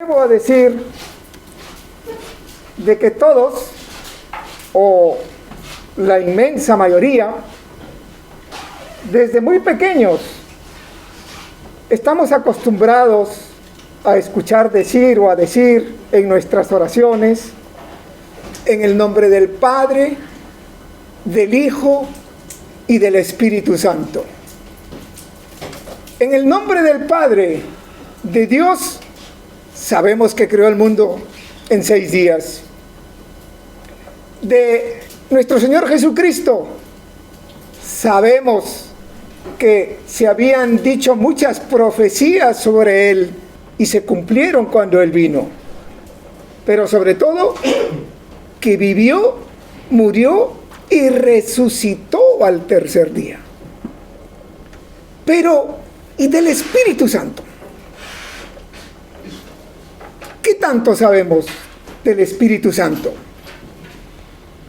Debo decir de que todos, o la inmensa mayoría, desde muy pequeños, estamos acostumbrados a escuchar decir o a decir en nuestras oraciones, en el nombre del Padre, del Hijo y del Espíritu Santo. En el nombre del Padre, de Dios, sabemos que creó el mundo en 6 días. De nuestro Señor Jesucristo, sabemos que se habían dicho muchas profecías sobre Él y se cumplieron cuando Él vino. Pero sobre todo, que vivió, murió y resucitó al tercer día. Pero, ¿y del Espíritu Santo? ¿Qué tanto sabemos del Espíritu Santo?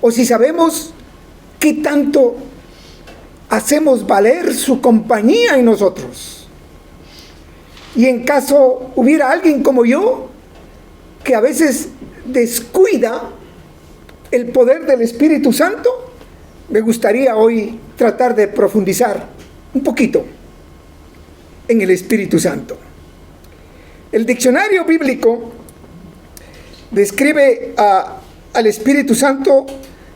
O si sabemos, ¿qué tanto hacemos valer su compañía en nosotros? Y en caso hubiera alguien como yo, que a veces descuida el poder del Espíritu Santo, me gustaría hoy tratar de profundizar un poquito en el Espíritu Santo. El diccionario bíblico describe al Espíritu Santo,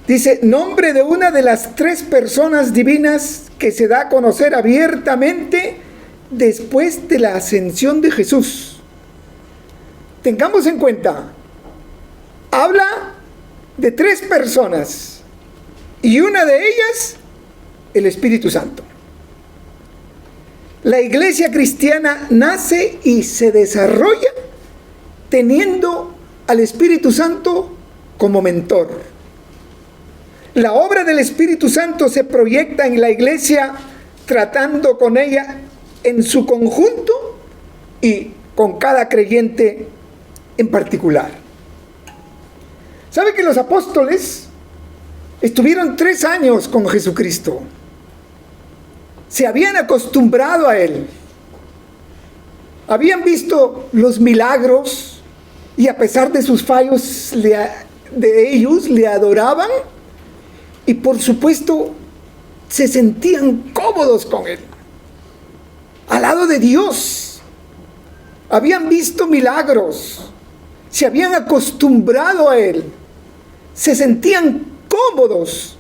dice, nombre de una de las 3 personas divinas que se da a conocer abiertamente después de la ascensión de Jesús. Tengamos en cuenta, habla de 3 personas y una de ellas, el Espíritu Santo. La iglesia cristiana nace y se desarrolla teniendo al Espíritu Santo como mentor. La obra del Espíritu Santo se proyecta en la iglesia tratando con ella en su conjunto y con cada creyente en particular. ¿Sabe que los apóstoles estuvieron 3 años con Jesucristo? Se habían acostumbrado a Él. Habían visto los milagros y a pesar de sus fallos ellos le adoraban y por supuesto se sentían cómodos con Él. Al lado de Dios. Habían visto milagros. Se habían acostumbrado a Él. Se sentían cómodos,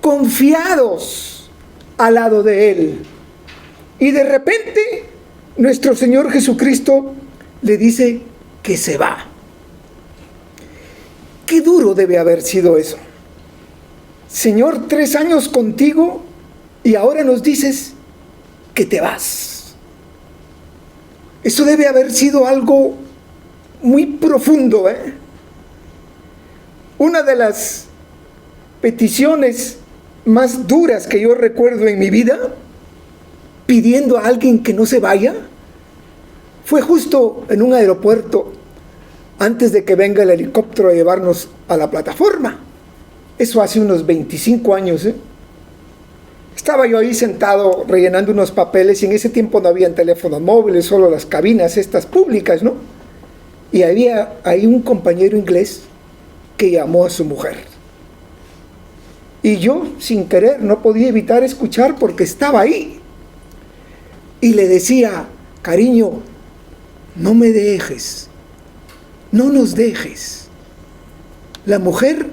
confiados al lado de Él. Y de repente, nuestro Señor Jesucristo le dice que se va. Qué duro debe haber sido eso. Señor, 3 años contigo y ahora nos dices que te vas. Eso debe haber sido algo muy profundo, ¿eh? Una de las peticiones más duras que yo recuerdo en mi vida, pidiendo a alguien que no se vaya, fue justo en un aeropuerto, antes de que venga el helicóptero a llevarnos a la plataforma. Eso hace unos 25 años, ¿eh? Estaba yo ahí sentado rellenando unos papeles y en ese tiempo no habían teléfonos móviles, solo las cabinas estas públicas, ¿no? Y había ahí un compañero inglés que llamó a su mujer. Y yo, sin querer, no podía evitar escuchar porque estaba ahí. Y le decía, cariño, no me dejes, no nos dejes. La mujer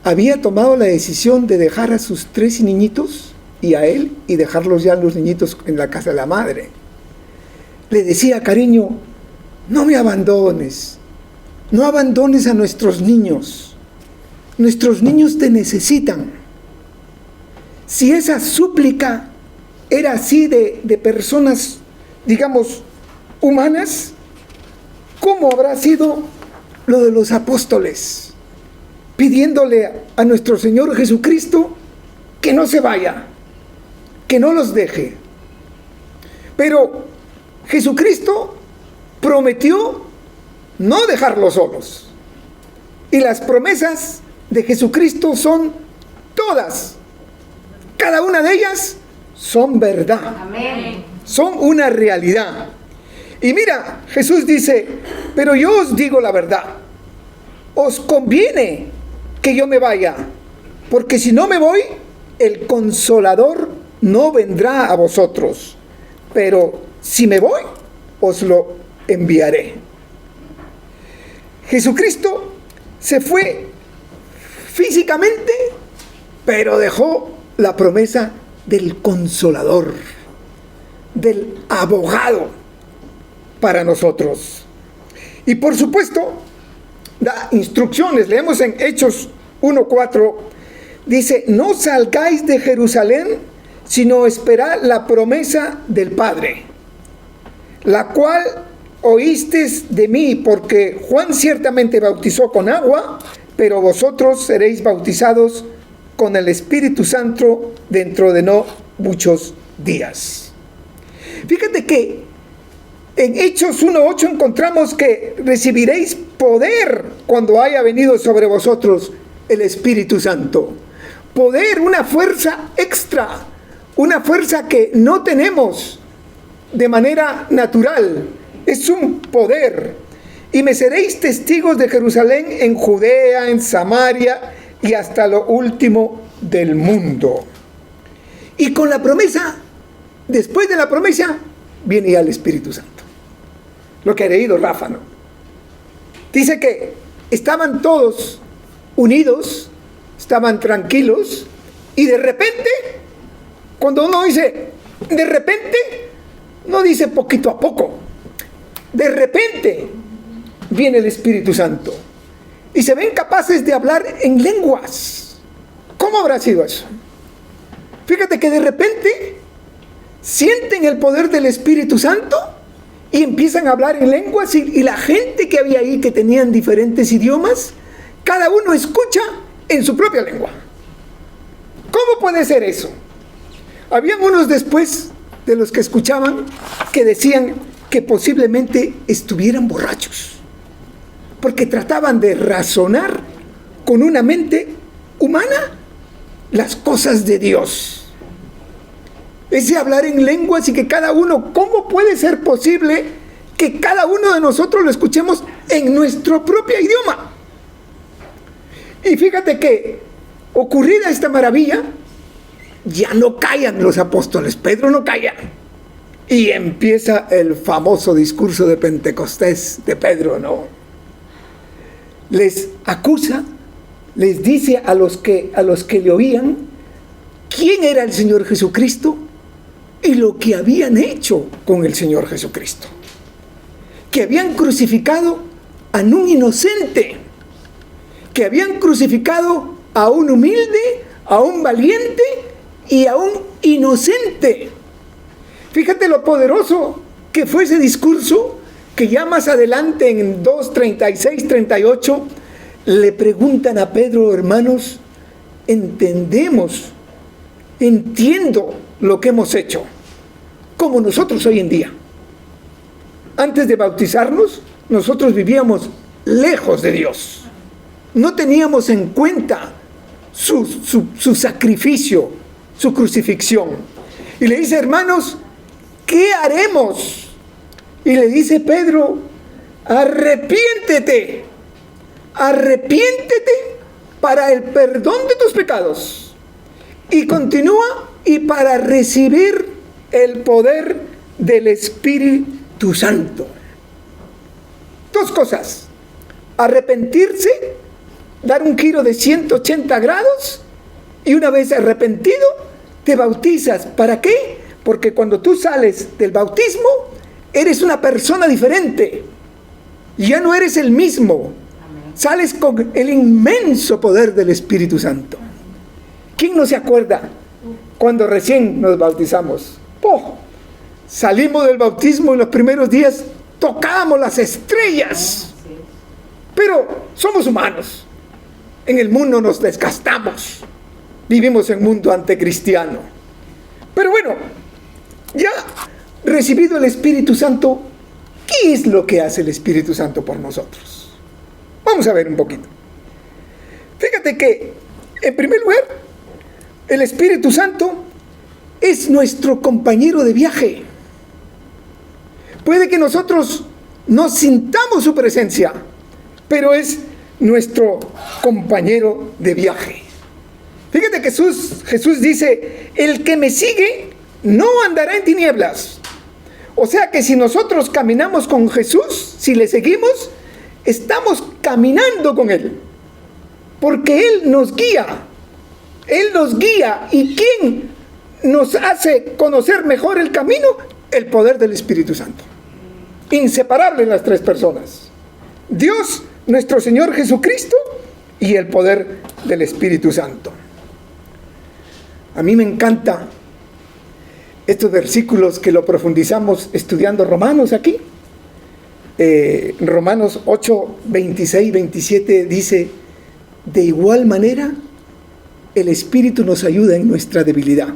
había tomado la decisión de dejar a sus 3 niñitos y a él y dejarlos ya los niñitos en la casa de la madre. Le decía, cariño, no me abandones, no abandones a nuestros niños te necesitan. Si esa súplica era así de personas, digamos, humanas, ¿cómo habrá sido lo de los apóstoles? Pidiéndole a nuestro Señor Jesucristo que no se vaya, que no los deje. Pero Jesucristo prometió no dejarlos solos. Y las promesas de Jesucristo son todas, cada una de ellas son verdad. Amén. Son una realidad. Y mira, Jesús dice, pero yo os digo la verdad, os conviene que yo me vaya, porque si no me voy, el Consolador no vendrá a vosotros, pero si me voy, os lo enviaré. Jesucristo se fue físicamente, pero dejó la promesa del Consolador, del abogado para nosotros. Y por supuesto, da instrucciones. Leemos en Hechos 1:4, dice, no salgáis de Jerusalén, sino esperad la promesa del Padre, la cual oísteis de mí, porque Juan ciertamente bautizó con agua, pero vosotros seréis bautizados con el Espíritu Santo dentro de no muchos días. Fíjate que en Hechos 1:8 encontramos que recibiréis poder cuando haya venido sobre vosotros el Espíritu Santo. Poder, una fuerza extra, una fuerza que no tenemos de manera natural. Es un poder. Y me seréis testigos de Jerusalén, en Judea, en Samaria y hasta lo último del mundo. Y con la promesa, después de la promesa, viene ya el Espíritu Santo. Lo que ha leído Rafa, ¿no? Dice que estaban todos unidos, estaban tranquilos, y de repente, cuando uno dice de repente, no dice poquito a poco. De repente viene el Espíritu Santo y se ven capaces de hablar en lenguas. ¿Cómo habrá sido eso? Fíjate que de repente sienten el poder del Espíritu Santo y empiezan a hablar en lenguas, y la gente que había ahí, que tenían diferentes idiomas, cada uno escucha en su propia lengua. ¿Cómo puede ser eso? Habían unos después de los que escuchaban que decían que posiblemente estuvieran borrachos, porque trataban de razonar con una mente humana las cosas de Dios. Ese hablar en lenguas y que cada uno, ¿cómo puede ser posible que cada uno de nosotros lo escuchemos en nuestro propio idioma? Y fíjate que, ocurrida esta maravilla, ya no callan los apóstoles. Pedro no calla. Y empieza el famoso discurso de Pentecostés de Pedro, ¿no? Les acusa, les dice a los que le oían quién era el Señor Jesucristo y lo que habían hecho con el Señor Jesucristo. Que habían crucificado a un inocente, que habían crucificado a un humilde, a un valiente y a un inocente. Fíjate lo poderoso que fue ese discurso, que ya más adelante en 2:36, 38, le preguntan a Pedro, hermanos, entiendo lo que hemos hecho, como nosotros hoy en día. Antes de bautizarnos, nosotros vivíamos lejos de Dios. No teníamos en cuenta su sacrificio, su crucifixión. Y le dice, hermanos, ¿qué haremos? Y le dice Pedro, arrepiéntete para el perdón de tus pecados. Y continúa, y para recibir el poder del Espíritu Santo. Dos cosas: arrepentirse, dar un giro de 180 grados, y una vez arrepentido, te bautizas. ¿Para qué? Porque cuando tú sales del bautismo, eres una persona diferente. Ya no eres el mismo. Sales con el inmenso poder del Espíritu Santo. ¿Quién no se acuerda cuando recién nos bautizamos? Salimos del bautismo y los primeros días tocábamos las estrellas. Pero somos humanos. En el mundo nos desgastamos. Vivimos en un mundo anticristiano. Pero bueno, ya recibido el Espíritu Santo, ¿qué es lo que hace el Espíritu Santo por nosotros? Vamos a ver un poquito. Fíjate que, en primer lugar, el Espíritu Santo es nuestro compañero de viaje. Puede que nosotros no sintamos su presencia, pero es nuestro compañero de viaje. Fíjate que Jesús dice, el que me sigue no andará en tinieblas. O sea que si nosotros caminamos con Jesús, si le seguimos, estamos caminando con Él. Porque Él nos guía. Él nos guía. ¿Y quién nos hace conocer mejor el camino? El poder del Espíritu Santo. Inseparable en las tres personas. Dios, nuestro Señor Jesucristo y el poder del Espíritu Santo. A mí me encanta estos versículos que lo profundizamos estudiando Romanos aquí. Romanos 8, 26, 27 dice, de igual manera, el Espíritu nos ayuda en nuestra debilidad.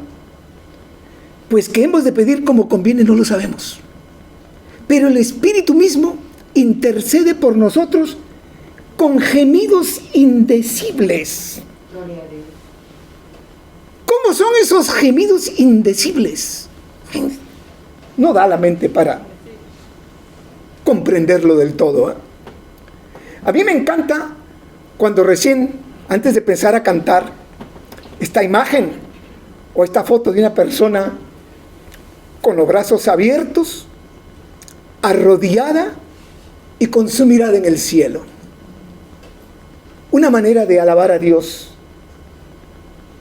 Pues que hemos de pedir como conviene no lo sabemos. Pero el Espíritu mismo intercede por nosotros con gemidos indecibles. Gloria a Dios. ¿Cómo son esos gemidos indecibles? No da la mente para comprenderlo del todo. A mí me encanta cuando recién, antes de empezar a cantar, esta imagen o esta foto de una persona con los brazos abiertos, arrodillada y con su mirada en el cielo. Una manera de alabar a Dios.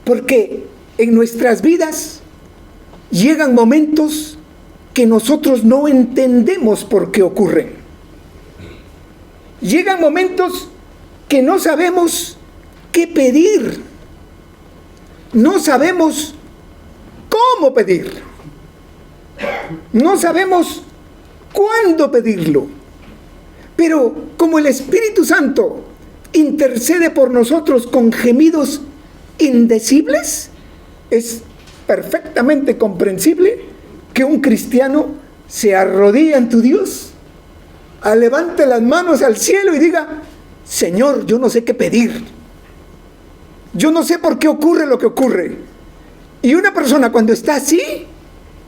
Porque en nuestras vidas llegan momentos que nosotros no entendemos por qué ocurren. Llegan momentos que no sabemos qué pedir. No sabemos cómo pedir. No sabemos cuándo pedirlo. Pero como el Espíritu Santo intercede por nosotros con gemidos indecibles, es perfectamente comprensible que un cristiano se arrodille ante Dios, levante las manos al cielo y diga, Señor, yo no sé qué pedir. Yo no sé por qué ocurre lo que ocurre. Y una persona cuando está así,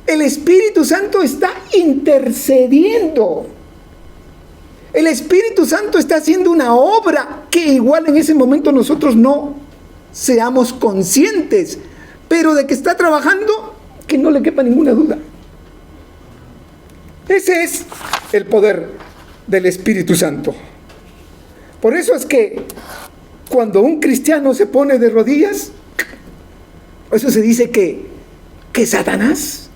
el Espíritu Santo está intercediendo. El Espíritu Santo está haciendo una obra que igual en ese momento nosotros no seamos conscientes, pero de que está trabajando, que no le quepa ninguna duda. Ese es el poder del Espíritu Santo. Por eso es que cuando un cristiano se pone de rodillas, eso se dice que Satanás,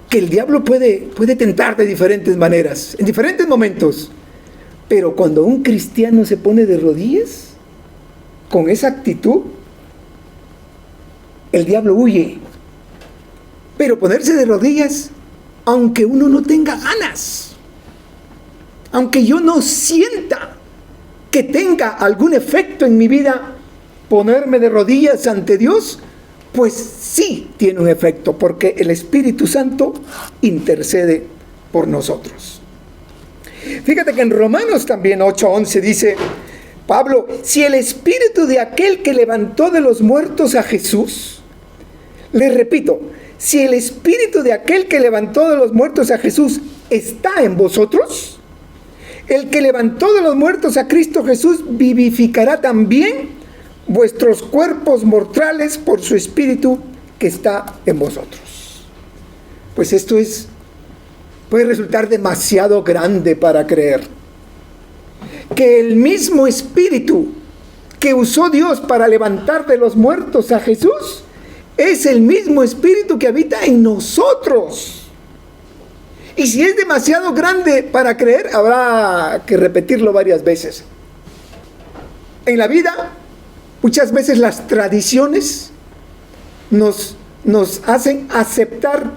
que el diablo puede tentar de diferentes maneras, en diferentes momentos. Pero cuando un cristiano se pone de rodillas, con esa actitud, el diablo huye. Pero ponerse de rodillas, aunque uno no tenga ganas, aunque yo no sienta que tenga algún efecto en mi vida, ponerme de rodillas ante Dios, pues sí tiene un efecto, porque el Espíritu Santo intercede por nosotros. Fíjate que en Romanos también 8:11 dice Pablo, si el Espíritu de aquel que levantó de los muertos a Jesús, les repito, si el Espíritu de aquel que levantó de los muertos a Jesús está en vosotros, el que levantó de los muertos a Cristo Jesús vivificará también vuestros cuerpos mortales por su Espíritu que está en vosotros. Pues esto puede resultar demasiado grande para creer. Que el mismo Espíritu que usó Dios para levantar de los muertos a Jesús es el mismo Espíritu que habita en nosotros. Y si es demasiado grande para creer, habrá que repetirlo varias veces. En la vida, muchas veces las tradiciones nos hacen aceptar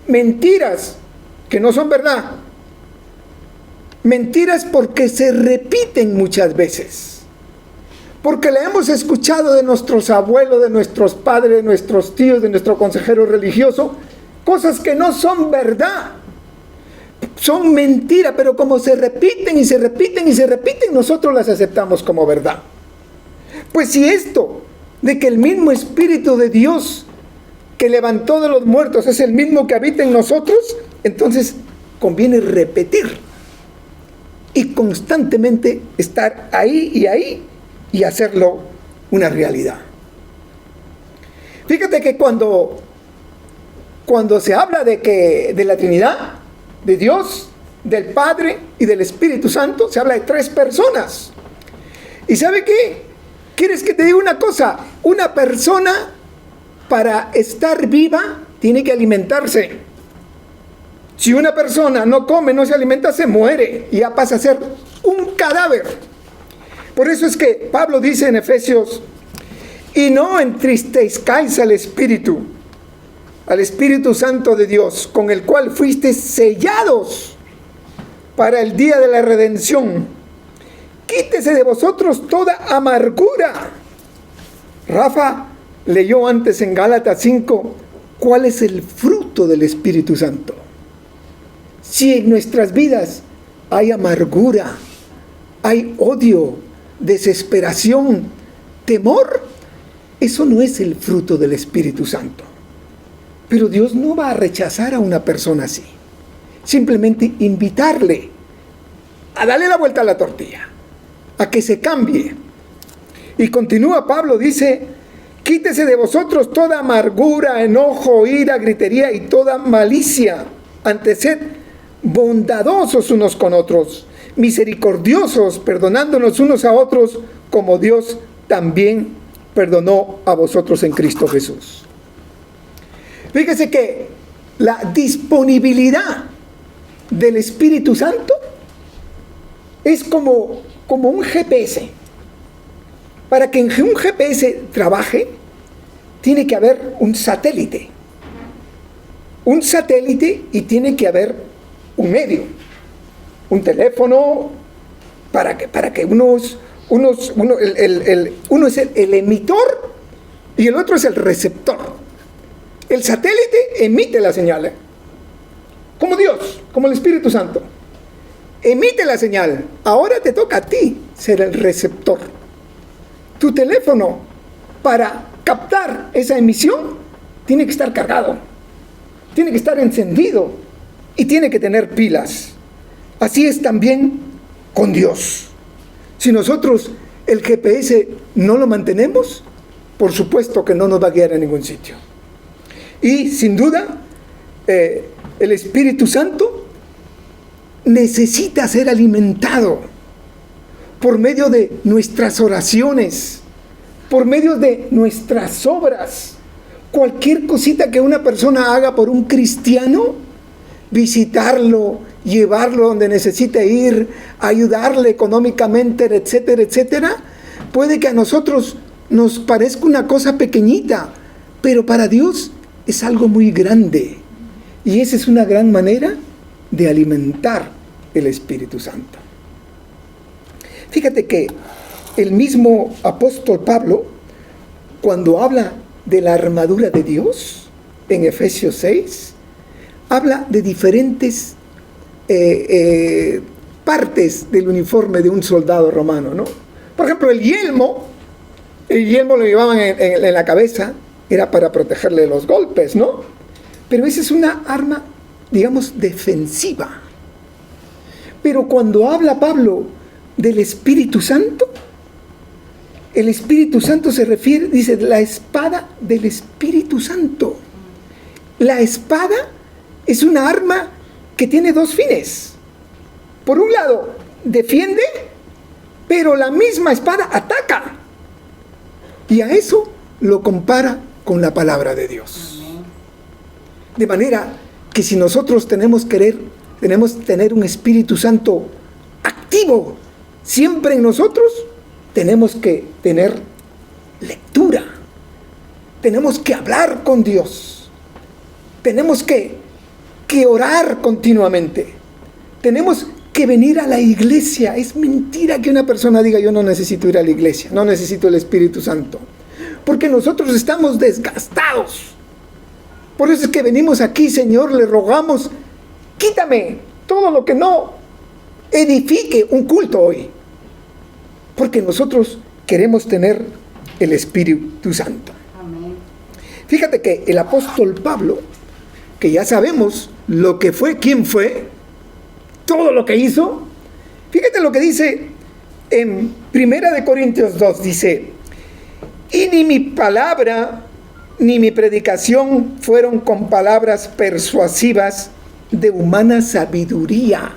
mentiras que no son verdad. Mentiras porque se repiten muchas veces. Porque le hemos escuchado de nuestros abuelos, de nuestros padres, de nuestros tíos, de nuestro consejero religioso, cosas que no son verdad. Son mentiras, pero como se repiten y se repiten y se repiten, nosotros las aceptamos como verdad. Pues si esto, de que el mismo Espíritu de Dios que levantó de los muertos es el mismo que habita en nosotros, entonces, conviene repetir y constantemente estar ahí y hacerlo una realidad. Fíjate que cuando se habla de la Trinidad, de Dios, del Padre y del Espíritu Santo, se habla de 3 personas. ¿Y sabe qué? ¿Quieres que te diga una cosa? Una persona, para estar viva, tiene que alimentarse. Si una persona no come, no se alimenta, se muere y ya pasa a ser un cadáver. Por eso es que Pablo dice en Efesios: y no entristezcáis al Espíritu Santo de Dios, con el cual fuisteis sellados para el día de la redención. Quítese de vosotros toda amargura. Rafa leyó antes en Gálatas 5 cuál es el fruto del Espíritu Santo. Si en nuestras vidas hay amargura, hay odio, desesperación, temor, eso no es el fruto del Espíritu Santo. Pero Dios no va a rechazar a una persona así. Simplemente invitarle a darle la vuelta a la tortilla, a que se cambie. Y continúa Pablo, dice: quítese de vosotros toda amargura, enojo, ira, gritería y toda malicia. Antes sed bondadosos unos con otros, misericordiosos, perdonándonos unos a otros, como Dios también perdonó a vosotros en Cristo Jesús. Fíjese que la disponibilidad del Espíritu Santo es como un GPS. Para que un GPS trabaje, tiene que haber un satélite. Un satélite, y tiene que haber un medio. Un teléfono, para que uno es el emitor y el otro es el receptor. El satélite emite la señal, como Dios, como el Espíritu Santo. Emite la señal. Ahora te toca a ti ser el receptor. Tu teléfono, para captar esa emisión, tiene que estar cargado, tiene que estar encendido y tiene que tener pilas. Así es también con Dios. Si nosotros el GPS no lo mantenemos, por supuesto que no nos va a guiar a ningún sitio. Y sin duda, el Espíritu Santo necesita ser alimentado por medio de nuestras oraciones, por medio de nuestras obras. Cualquier cosita que una persona haga por un cristiano, visitarlo, llevarlo donde necesite ir, ayudarle económicamente, etcétera, etcétera, puede que a nosotros nos parezca una cosa pequeñita, pero para Dios es algo muy grande. Y esa es una gran manera de alimentar el Espíritu Santo. Fíjate que el mismo apóstol Pablo, cuando habla de la armadura de Dios, en Efesios 6, habla de diferentes partes del uniforme de un soldado romano, ¿no? Por ejemplo, el yelmo lo llevaban en la cabeza, era para protegerle de los golpes, ¿no? Pero esa es una arma, digamos, defensiva. Pero cuando habla Pablo del Espíritu Santo, el Espíritu Santo se refiere, dice, la espada del Espíritu Santo. La espada es una arma que tiene 2 fines. Por un lado, defiende, pero la misma espada ataca. Y a eso lo compara con la palabra de Dios. De manera que si nosotros tenemos que tener un Espíritu Santo activo siempre en nosotros, tenemos que tener lectura, tenemos que hablar con Dios, tenemos que orar continuamente, tenemos que venir a la iglesia. Es mentira que una persona diga: yo no necesito ir a la iglesia, no necesito el Espíritu Santo, porque nosotros estamos desgastados. Por eso es que venimos aquí, Señor, le rogamos: quítame todo lo que no edifique un culto hoy, porque nosotros queremos tener el Espíritu Santo. Amén. Fíjate que el apóstol Pablo, que ya sabemos lo que fue, quién fue, todo lo que hizo. Fíjate lo que dice en 1 Corintios 2, dice: y ni mi palabra ni mi predicación fueron con palabras persuasivas de humana sabiduría.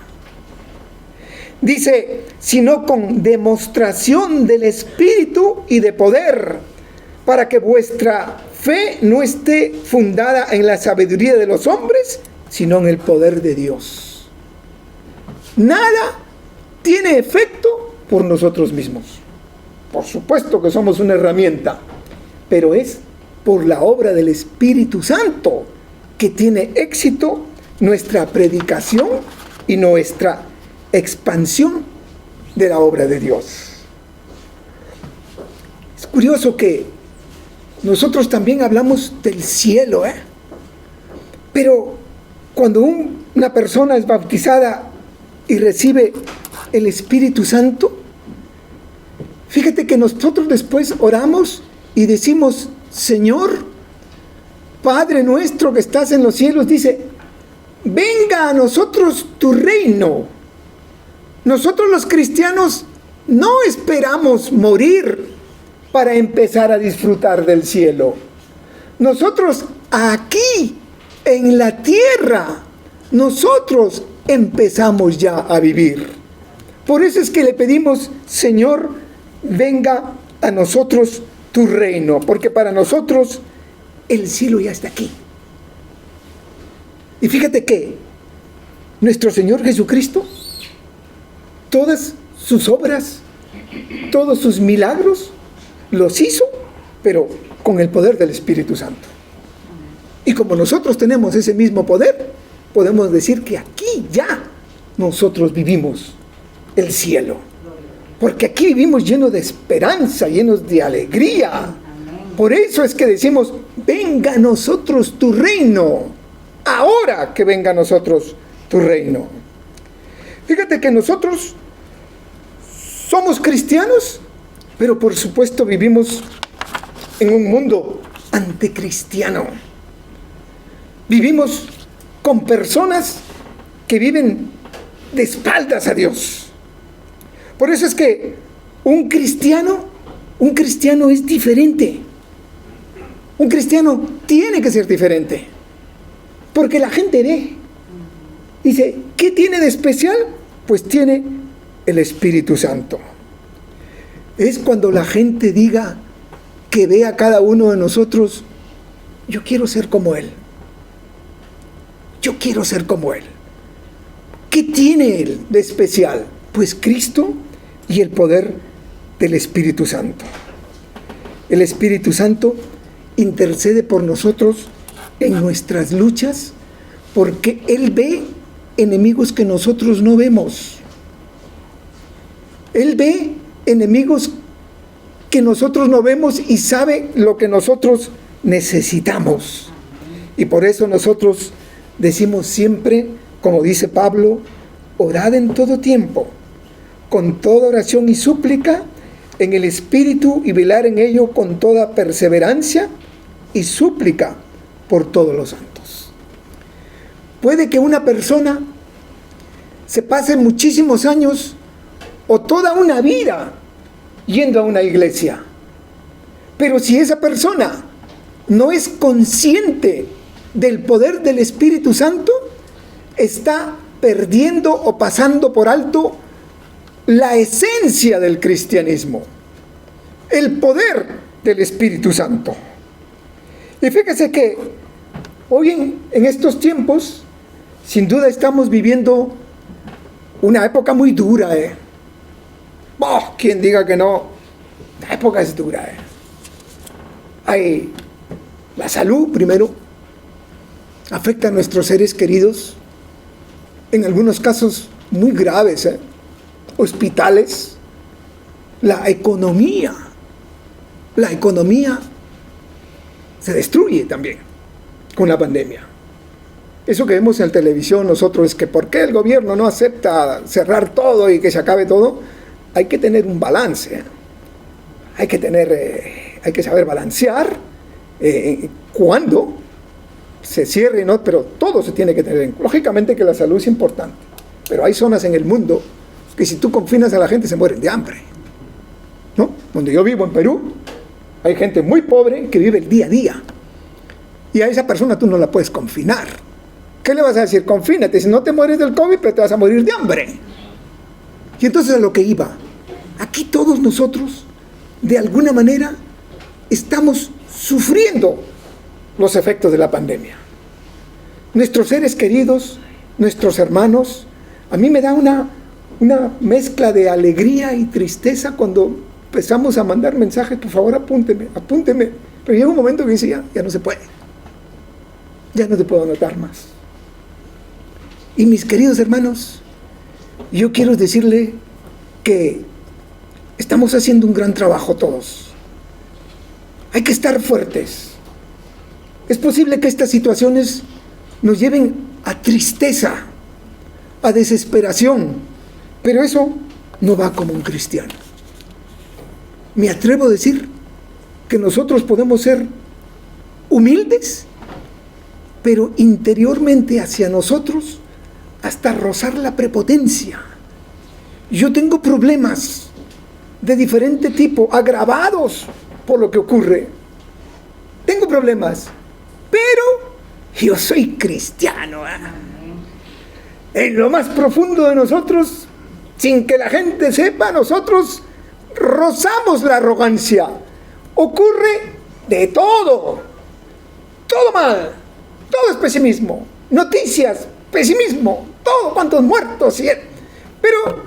Dice, sino con demostración del Espíritu y de poder, para que vuestra fe no esté fundada en la sabiduría de los hombres, sino en el poder de Dios. Nada tiene efecto por nosotros mismos. Por supuesto que somos una herramienta, pero es por la obra del Espíritu Santo que tiene éxito nuestra predicación y nuestra expansión de la obra de Dios. Es curioso que nosotros también hablamos del cielo, pero cuando una persona es bautizada y recibe el Espíritu Santo, fíjate que nosotros después oramos y decimos: Señor, Padre nuestro que estás en los cielos, dice, venga a nosotros tu reino. Nosotros los cristianos no esperamos morir para empezar a disfrutar del cielo. Nosotros aquí, en la tierra, nosotros empezamos ya a vivir. Por eso es que le pedimos: Señor, venga a nosotros tu reino, porque para nosotros el cielo ya está aquí. Y fíjate que nuestro Señor Jesucristo, todas sus obras, todos sus milagros, los hizo, pero con el poder del Espíritu Santo. Y como nosotros tenemos ese mismo poder, podemos decir que aquí ya nosotros vivimos el cielo. Porque aquí vivimos llenos de esperanza, llenos de alegría. Por eso es que decimos: venga a nosotros tu reino. Ahora que venga a nosotros tu reino. Fíjate que nosotros somos cristianos, pero por supuesto vivimos en un mundo anticristiano. Vivimos con personas que viven de espaldas a Dios. Por eso es que un cristiano es diferente. Un cristiano tiene que ser diferente. Porque la gente ve. Dice, ¿qué tiene de especial? Pues tiene el Espíritu Santo. Es cuando la gente diga, que ve a cada uno de nosotros: yo quiero ser como Él. Yo quiero ser como Él. ¿Qué tiene Él de especial? Pues Cristo y el poder del Espíritu Santo. El Espíritu Santo intercede por nosotros en nuestras luchas, porque Él ve enemigos que nosotros no vemos. Él ve enemigos que nosotros no vemos y sabe lo que nosotros necesitamos. Y por eso nosotros decimos siempre, como dice Pablo: orad en todo tiempo, con toda oración y súplica, en el Espíritu, y velar en ello con toda perseverancia y súplica por todos los santos. Puede que una persona se pase muchísimos años o toda una vida yendo a una iglesia, pero si esa persona no es consciente del poder del Espíritu Santo, está perdiendo o pasando por alto la esencia del cristianismo, el poder del Espíritu Santo. Y fíjese que hoy en estos tiempos, sin duda estamos viviendo una época muy dura. Quien diga que no, la época es dura. Hay la salud primero, afecta a nuestros seres queridos, en algunos casos muy graves, hospitales, la economía se destruye también con la pandemia. Eso que vemos en la televisión nosotros es que ¿por qué el gobierno no acepta cerrar todo y que se acabe todo? Hay que tener un balance, hay que saber balancear cuándo se cierre, ¿no? Pero todo se tiene que tener. Lógicamente que la salud es importante, pero hay zonas en el mundo que si tú confinas a la gente se mueren de hambre, ¿no? Donde yo vivo en Perú, hay gente muy pobre que vive el día a día. Y a esa persona tú no la puedes confinar. ¿Qué le vas a decir? Confínate, si no te mueres del COVID, pero te vas a morir de hambre. Y entonces a lo que iba, aquí todos nosotros, de alguna manera, estamos sufriendo los efectos de la pandemia. Nuestros seres queridos, nuestros hermanos, a mí me da una mezcla de alegría y tristeza cuando empezamos a mandar mensajes, por favor apúnteme. Pero llega un momento que dice, ya no se puede. Ya no te puedo anotar más. Y mis queridos hermanos, yo quiero decirle que estamos haciendo un gran trabajo todos. Hay que estar fuertes. Es posible que estas situaciones nos lleven a tristeza, a desesperación, pero eso no va como un cristiano. Me atrevo a decir que nosotros podemos ser humildes, pero interiormente hacia nosotros hasta rozar la prepotencia. Yo tengo problemas de diferente tipo, agravados por lo que ocurre. Tengo problemas, pero yo soy cristiano. En lo más profundo de nosotros, sin que la gente sepa, nosotros rozamos la arrogancia. Ocurre de todo. Todo mal. Todo es pesimismo. Noticias, pesimismo. Todo, cuantos muertos. Pero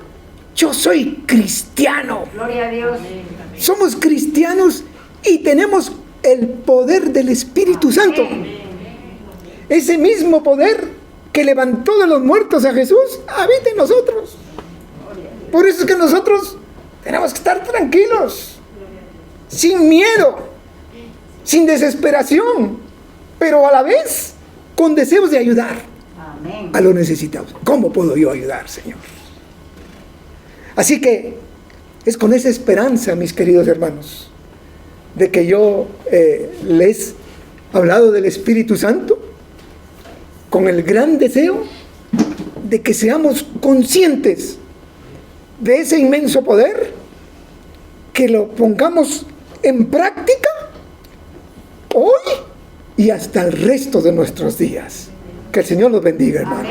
yo soy cristiano. Gloria a Dios. Somos cristianos y tenemos el poder del Espíritu Santo. Ese mismo poder que levantó de los muertos a Jesús habita en nosotros. Por eso es que nosotros tenemos que estar tranquilos, sin miedo, sin desesperación, pero a la vez con deseos de ayudar a los necesitados. ¿Cómo puedo yo ayudar, Señor? Así que es con esa esperanza, mis queridos hermanos, de que yo les he hablado del Espíritu Santo, con el gran deseo de que seamos conscientes de ese inmenso poder, que lo pongamos en práctica hoy y hasta el resto de nuestros días. Que el Señor los bendiga, hermano.